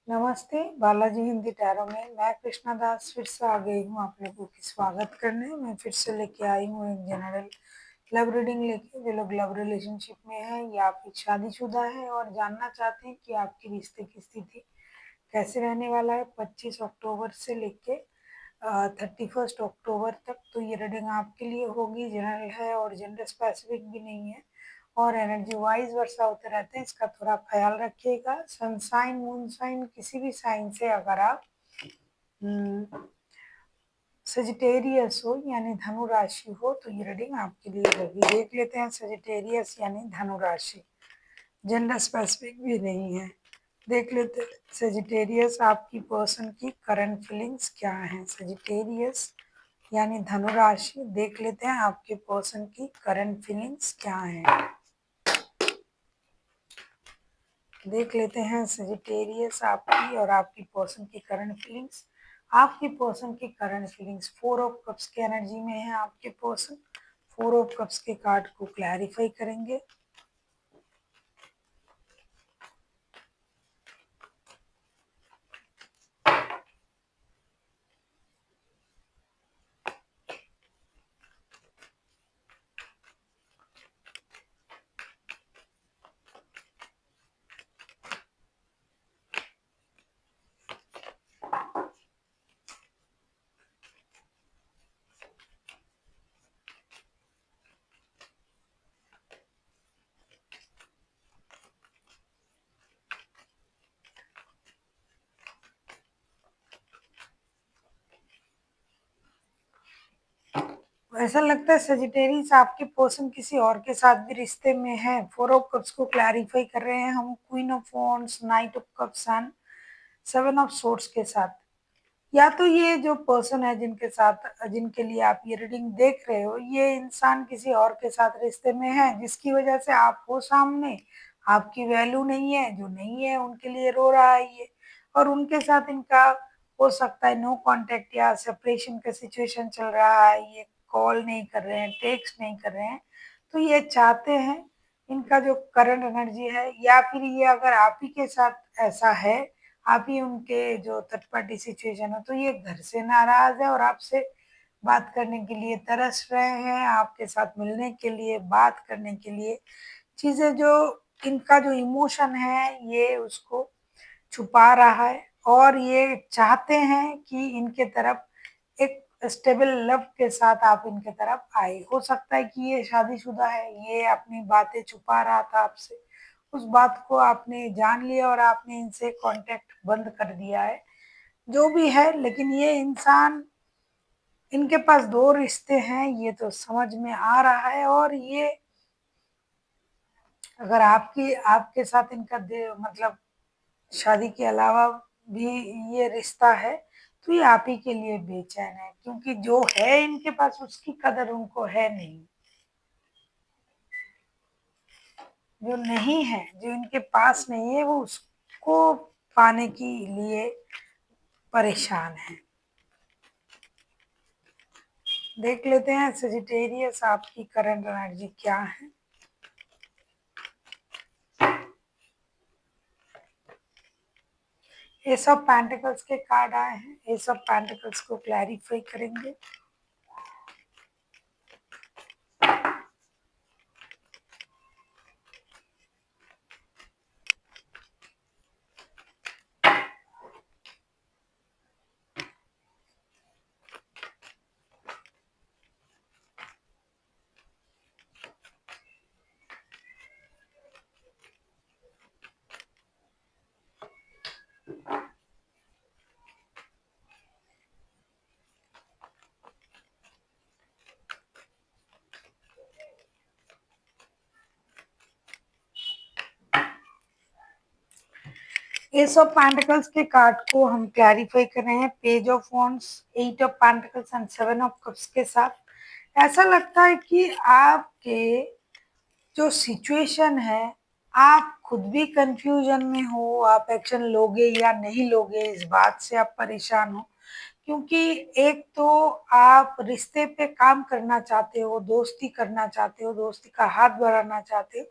नमस्ते, बालाजी हिंदी टैरो में मैं कृष्णा दास फिर से आ गई हूँ आप लोगों की स्वागत करने। मैं फिर से लेके आई हूँ एक जनरल लव रीडिंग लेके। जो लोग लव रिलेशनशिप में हैं या फिर शादीशुदा हैं और जानना चाहते हैं कि आपकी रिश्ते की स्थिति कैसे रहने वाला है 25 अक्टूबर से लेके 31 अक्टूबर तक। तो ये रीडिंग आपके लिए होगी, जनरल है और जेंडर स्पेसिफिक भी नहीं है और एनर्जी वाइज वर्षा होते रहते हैं, इसका थोड़ा ख्याल रखिएगा। सनसाइन मूनसाइन किसी भी साइन से अगर आप सजिटेरियस हो यानी धनु राशि हो तो ये रीडिंग आपके लिए होगी। देख लेते हैं सजिटेरियस यानी धनु राशि, जेंडर स्पेसिफिक भी नहीं है। देख लेते हैं सजिटेरियस आपकी पर्सन की करंट फीलिंग्स क्या हैं। सजिटेरियस यानी धनु राशि, देख लेते हैं आपके पर्सन की करंट फीलिंग्स क्या हैं। देख लेते हैं सजिटेरियस आपकी और आपकी पर्सन की करंट फीलिंग्स। आपकी पर्सन की करंट फीलिंग्स 4 ऑफ कप्स के एनर्जी में है। आपके पर्सन 4 ऑफ कप्स के कार्ड को क्लैरिफाई करेंगे। ऐसा लगता है सजिटेरियस आपके पर्सन किसी और के साथ भी रिश्ते में है। 4 ऑफ कप्स को क्लैरिफाई कर रहे हैं हम queen of wands, night of cups and 7 of swords के साथ। या तो ये जो पर्सन है जिनके साथ, जिनके लिए आप ये रीडिंग देख रहे हो, ये इंसान किसी और के साथ रिश्ते में है जिसकी वजह से आप हो सामने, आपकी वैल्यू नहीं है, जो नहीं है उनके लिए रो रहा है ये। और उनके साथ इनका हो सकता है नो कांटेक्ट या सेपरेशन का सिचुएशन चल रहा है। ये कॉल नहीं कर रहे हैं, टेक्स्ट नहीं कर रहे हैं। तो ये चाहते हैं, इनका जो करंट एनर्जी है, या फिर ये अगर आप ही के साथ ऐसा है, आप ही उनके जो थर्ड पार्टी सिचुएशन है, तो ये घर से नाराज है और आपसे बात करने के लिए तरस रहे हैं, आपके साथ मिलने के लिए, बात करने के लिए। चीजें जो इनका जो इमोशन है ये उसको छुपा रहा है और ये चाहते हैं कि इनके तरफ एक स्टेबल लव के साथ आप इनके तरफ आए। हो सकता है कि ये शादीशुदा है, ये अपनी बातें छुपा रहा था आपसे, उस बात को आपने जान लिया और आपने इनसे कांटेक्ट बंद कर दिया है। जो भी है, लेकिन ये इंसान, इनके पास दो रिश्ते हैं ये तो समझ में आ रहा है। और ये अगर आपके साथ इनका मतलब शादी के अलावा भी ये रिश्ता है, तो ये आप ही के लिए बेचैन है, क्योंकि जो है इनके पास उसकी कदर उनको है नहीं। जो नहीं है, जो इनके पास नहीं है, वो उसको पाने के लिए परेशान है। देख लेते हैं सजिटेरियस आपकी करंट एनर्जी क्या है। एस ऑफ पेंटिकल्स के कार्ड आए हैं, एस ऑफ पेंटिकल्स को क्लैरिफाई करेंगे। एस ऑफ पेंटिकल्स के कार्ड को हम क्लैरिफाई कर रहे हैं page of wands, 8 of pentacles and 7 of cups के साथ। ऐसा लगता है कि आपके जो सिचुएशन है, आप खुद भी कंफ्यूजन में हो, आप एक्शन लोगे या नहीं लोगे इस बात से आप परेशान हो। क्योंकि एक तो आप रिश्ते पे काम करना चाहते हो, दोस्ती करना चाहते हो, दोस्ती का हाथ बढ़ाना चाहते हो,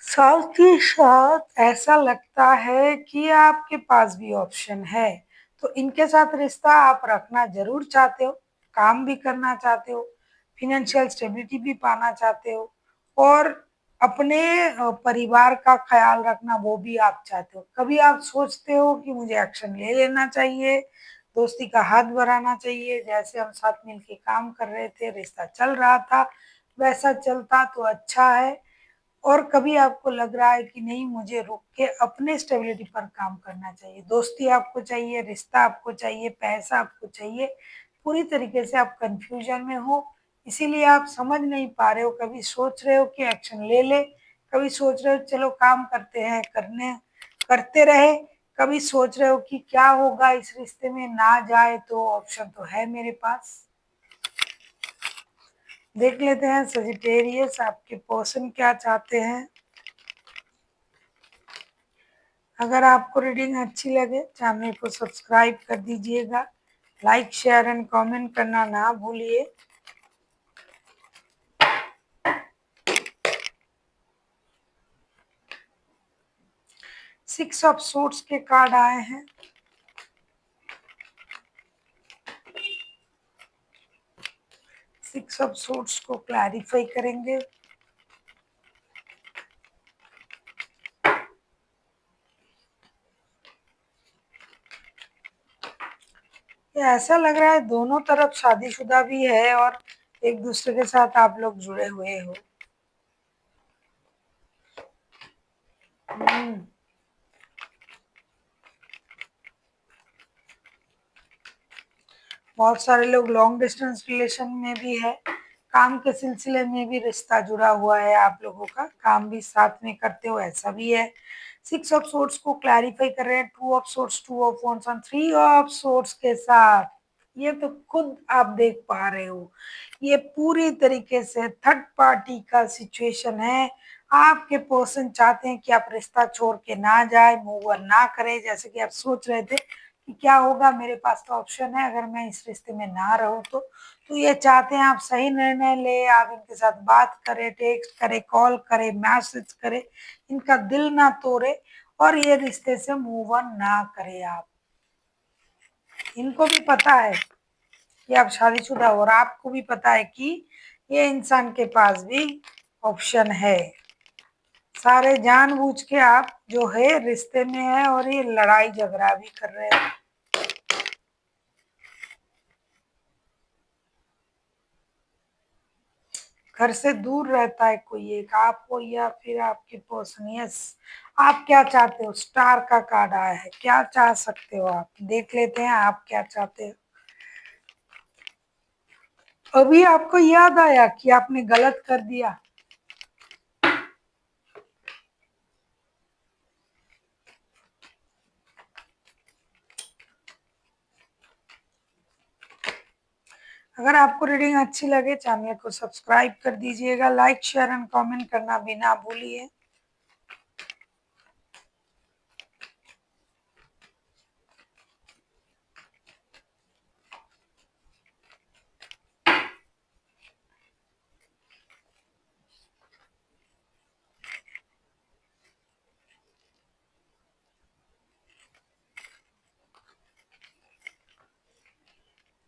साथ ही साथ ऐसा लगता है कि आपके पास भी ऑप्शन है, तो इनके साथ रिश्ता आप रखना ज़रूर चाहते हो, काम भी करना चाहते हो, फ़ाइनेंशियल स्टेबिलिटी भी पाना चाहते हो और अपने परिवार का ख़्याल रखना वो भी आप चाहते हो। कभी आप सोचते हो कि मुझे एक्शन ले लेना चाहिए, दोस्ती का हाथ बढ़ाना चाहिए, जैसे हम साथ मिल के काम कर रहे थे, रिश्ता चल रहा था, वैसा चलता तो अच्छा है। और कभी आपको लग रहा है कि नहीं मुझे रुक के अपने स्टेबिलिटी पर काम करना चाहिए, दोस्ती आपको चाहिए, रिश्ता आपको चाहिए, पैसा आपको चाहिए, पूरी तरीके से आप कंफ्यूजन में हो, इसीलिए आप समझ नहीं पा रहे हो, कभी सोच रहे हो कि एक्शन ले ले, कभी सोच रहे हो चलो काम करते हैं, करने करते रहे, कभी सोच रहे हो कि क्या होगा इस रिश्ते में ना जाए तो ऑप्शन तो है मेरे पास। देख लेते हैं सजिटेरियस आपके पर्सन क्या चाहते हैं। अगर आपको रीडिंग अच्छी लगे चैनल को सब्सक्राइब कर दीजिएगा, लाइक शेयर एंड कमेंट करना ना भूलिए। सिक्स ऑफ सोर्ड्स के कार्ड आए हैं। सिक्स ऑफ सोर्ड्स को क्लैरिफाई करेंगे। ये ऐसा लग रहा है दोनों तरफ शादीशुदा भी है और एक दूसरे के साथ आप लोग जुड़े हुए हो। हम्म, बहुत सारे लोग लॉन्ग डिस्टेंस रिलेशन में भी है, काम के सिलसिले में भी रिश्ता जुड़ा हुआ है, आप लोगों का काम भी साथ में करते हो ऐसा भी है। सिक्स ऑफ सोर्ड्स को क्लैरिफाई कर रहे हैं, two of swords, two of wands और थ्री ऑफ सोर्ड्स के साथ। ये तो खुद आप देख पा रहे हो, ये पूरी तरीके से थर्ड पार्टी का सिचुएशन है। आपके पर्सन चाहते हैं कि आप रिश्ता छोड़ के ना जाए, मूव ऑन ना करें, जैसे कि आप सोच रहे थे कि क्या होगा, मेरे पास तो ऑप्शन है अगर मैं इस रिश्ते में ना रहूं तो ये चाहते हैं आप सही निर्णय ले, आप इनके साथ बात करें, टेक्स्ट करें, कॉल करें, मैसेज करें, इनका दिल ना तोड़े और ये रिश्ते से मूव ऑन ना करें आप। इनको भी पता है कि आप शादीशुदा हो और आपको भी पता है कि ये इंसान के पास भी ऑप्शन है। सारे जानबूझ के आप जो है रिश्ते में है और ये लड़ाई झगड़ा भी कर रहे हैं। घर से दूर रहता है कोई एक, आपको या फिर आपके पर्सन। यस, आप क्या चाहते हो, स्टार का कार्ड आया है, क्या चाह सकते हो आप, देख लेते हैं आप क्या चाहते हो। अभी आपको याद आया कि आपने गलत कर दिया, अगर आपको रीडिंग अच्छी लगे चैनल को सब्सक्राइब कर दीजिएगा, लाइक शेयर एंड कमेंट करना भी ना भूलिए।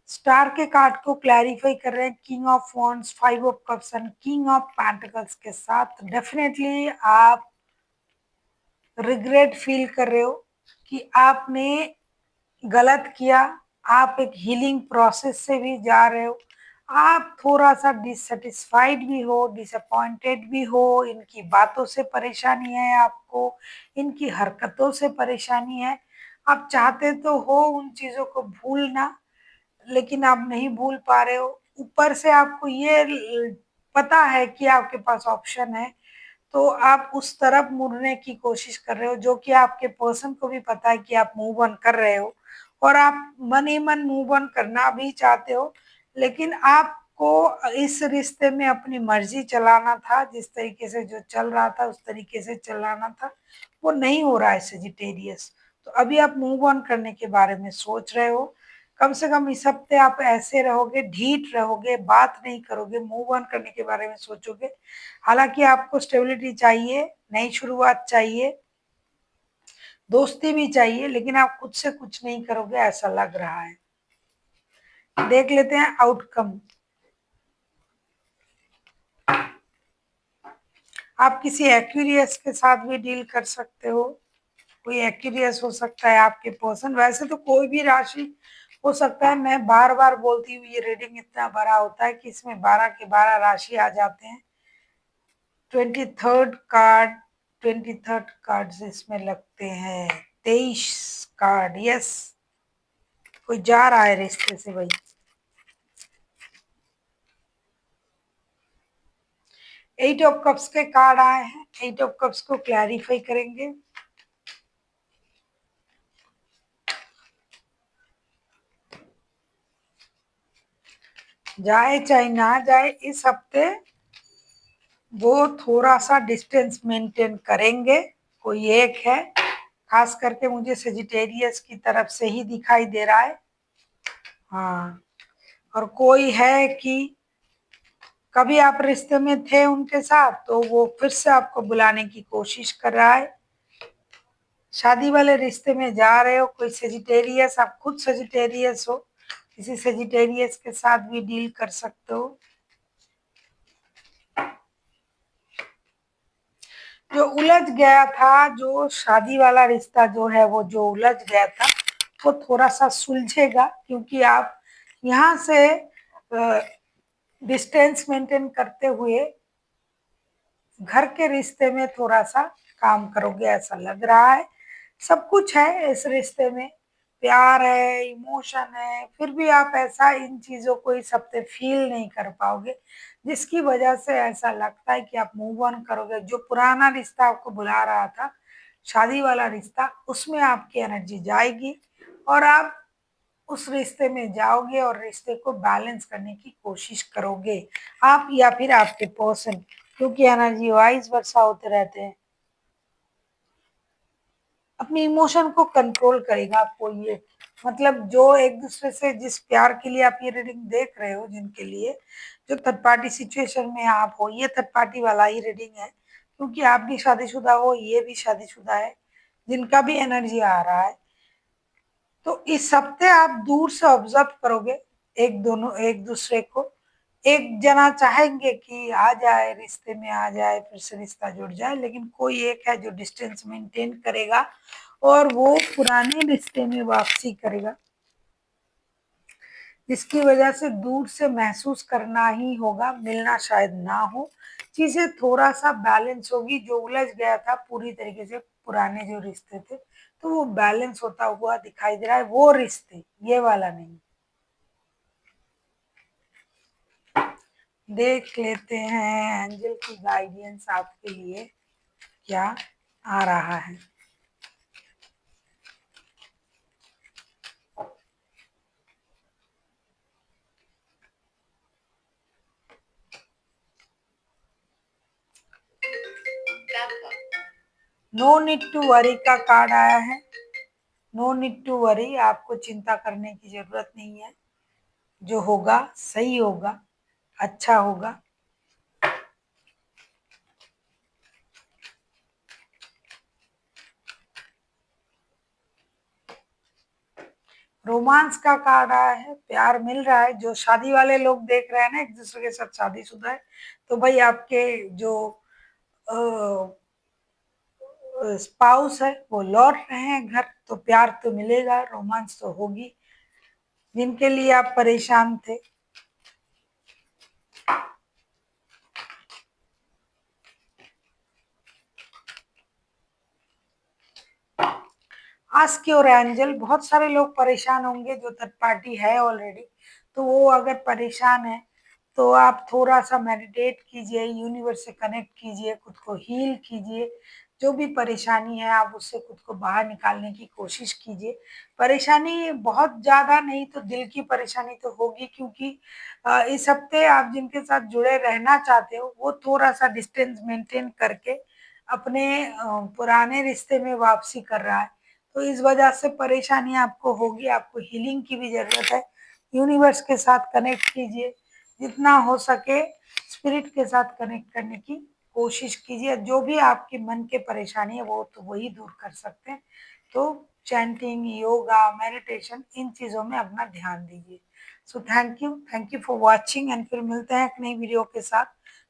स्टार के कार्ड को क्लैरिफाई कर रहे हैं, king of wands, five of cups and king of pentacles के साथ। डेफिनेटली आप रिग्रेट फील कर रहे हो कि आपने गलत किया, आप एक हीलिंग प्रोसेस से भी जा रहे हो, आप थोड़ा सा डिससेटिस्फाइड भी हो, डिसअपॉइंटेड भी हो, इनकी बातों से परेशानी है आपको, इनकी हरकतों से परेशानी है, आप चाहते तो हो उन चीज़ों को भूलना, लेकिन आप नहीं भूल पा रहे हो। ऊपर से आपको ये पता है कि आपके पास ऑप्शन है, तो आप उस तरफ मुड़ने की कोशिश कर रहे हो, जो कि आपके पर्सन को भी पता है कि आप मूव ऑन कर रहे हो और आप मन ही मन मूव ऑन करना भी चाहते हो, लेकिन आपको इस रिश्ते में अपनी मर्जी चलाना था, जिस तरीके से जो चल रहा था उस तरीके से चलाना था, वो नहीं हो रहा है सजिटेरियस। तो अभी आप मूव ऑन करने के बारे में सोच रहे हो, कम से कम इस हफ्ते आप ऐसे रहोगे, ढीठ रहोगे, बात नहीं करोगे, मूव ऑन करने के बारे में सोचोगे। हालांकि आपको स्टेबिलिटी चाहिए, नई शुरुआत चाहिए, दोस्ती भी चाहिए, लेकिन आप खुद से कुछ नहीं करोगे ऐसा लग रहा है। देख लेते हैं आउटकम। आप किसी एक्वेरियस के साथ भी डील कर सकते हो, कोई एक्वेरियस हो सकता है आपके पर्सन, वैसे तो कोई भी राशि हो सकता है। मैं बार बार बोलती हूँ ये रीडिंग इतना बड़ा होता है कि इसमें 12 के 12 राशि आ जाते हैं। 23rd कार्ड इसमें लगते हैं, 23 कार्ड। यस, कोई जा रहा है रिश्ते से भाई। 8 ऑफ कप्स के कार्ड आए हैं, 8 ऑफ कप्स को क्लैरिफाई करेंगे। जाए चाहे ना जाए, इस हफ्ते वो थोड़ा सा डिस्टेंस मेंटेन करेंगे। कोई एक है, खास करके मुझे सेजिटेरियस की तरफ से ही दिखाई दे रहा है। हाँ, और कोई है कि कभी आप रिश्ते में थे उनके साथ, तो वो फिर से आपको बुलाने की कोशिश कर रहा है। शादी वाले रिश्ते में जा रहे हो, कोई सेजिटेरियस, आप खुद सेजिटेरियस हो, किसी सेजिटेरियस के साथ भी डील कर सकते हो। जो उलझ गया था, जो शादी वाला रिश्ता जो है वो जो उलझ गया था, वो थोड़ा सा सुलझेगा, क्योंकि आप यहाँ से डिस्टेंस मेंटेन करते हुए घर के रिश्ते में थोड़ा सा काम करोगे ऐसा लग रहा है। सब कुछ है इस रिश्ते में, प्यार है, इमोशन है, फिर भी आप ऐसा इन चीजों को इस हफ्ते फील नहीं कर पाओगे, जिसकी वजह से ऐसा लगता है कि आप मूव ऑन करोगे। जो पुराना रिश्ता आपको बुला रहा था, शादी वाला रिश्ता, उसमें आपकी एनर्जी जाएगी और आप उस रिश्ते में जाओगे और रिश्ते को बैलेंस करने की कोशिश करोगे, आप या फिर आपके पर्सन, क्योंकि एनर्जी वाइज वर्षा होते रहते हैं। अपनी इमोशन को कंट्रोल करेगा कोई ये, मतलब जो एक दूसरे से जिस प्यार के लिए आप ये रीडिंग देख रहे हो, जिनके लिए जो थर्ड पार्टी सिचुएशन में आप हो, ये थर्ड पार्टी वाला ही रीडिंग है, क्योंकि आप भी शादीशुदा हो, ये भी शादीशुदा है, जिनका भी एनर्जी आ रहा है। तो इस हफ्ते आप दूर से ऑब्जर्व करोगे एक दूसरे को। एक जना चाहेंगे कि आ जाए, रिश्ते में आ जाए, फिर से रिश्ता जुड़ जाए, लेकिन कोई एक है जो डिस्टेंस मेंटेन करेगा और वो पुराने रिश्ते में वापसी करेगा, जिसकी वजह से दूर से महसूस करना ही होगा, मिलना शायद ना हो। चीजें थोड़ा सा बैलेंस होगी, जो उलझ गया था पूरी तरीके से, पुराने जो रिश्ते थे, तो वो बैलेंस होता हुआ दिखाई दे रहा है, वो रिश्ते, ये वाला नहीं। देख लेते हैं एंजल की गाइडेंस आपके लिए क्या आ रहा है। नो नीड टू वरी का कार्ड आया है। नो नीड टू वरी, आपको चिंता करने की जरूरत नहीं है। जो होगा सही होगा, अच्छा होगा। रोमांस का कार्ड आया है, प्यार मिल रहा है। जो शादी वाले लोग देख रहे हैं ना, एक दूसरे के साथ शादीशुदा है, तो भाई आपके जो स्पाउस है वो लौट रहे हैं घर, तो प्यार तो मिलेगा, रोमांस तो होगी। जिनके लिए आप परेशान थे, आस्क योर एंजल, बहुत सारे लोग परेशान होंगे जो थर्ड पार्टी है ऑलरेडी, तो वो अगर परेशान है तो आप थोड़ा सा मेडिटेट कीजिए, यूनिवर्स से कनेक्ट कीजिए, खुद को हील कीजिए। जो भी परेशानी है आप उससे खुद को बाहर निकालने की कोशिश कीजिए। परेशानी बहुत ज्यादा नहीं तो दिल की परेशानी तो होगी, क्योंकि इस हफ्ते आप जिनके साथ जुड़े रहना चाहते हो वो थोड़ा सा डिस्टेंस मेंटेन करके अपने पुराने रिश्ते में वापसी कर रहा है, तो इस वजह से परेशानी आपको होगी। आपको हीलिंग की भी जरूरत है। यूनिवर्स के साथ कनेक्ट कीजिए, जितना हो सके स्पिरिट के साथ कनेक्ट करने की कोशिश कीजिए, जो भी आपके मन के परेशानी है वो तो वही दूर कर सकते हैं। तो चैंटिंग, योगा, मेडिटेशन इन चीज़ों में अपना ध्यान दीजिए। So thank you for watching and फिर मिलते हैं एक नई वीडियो के साथ।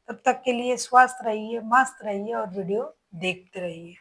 तब तक के लिए स्वस्थ रहिए, मस्त रहिए और वीडियो देखते रहिए।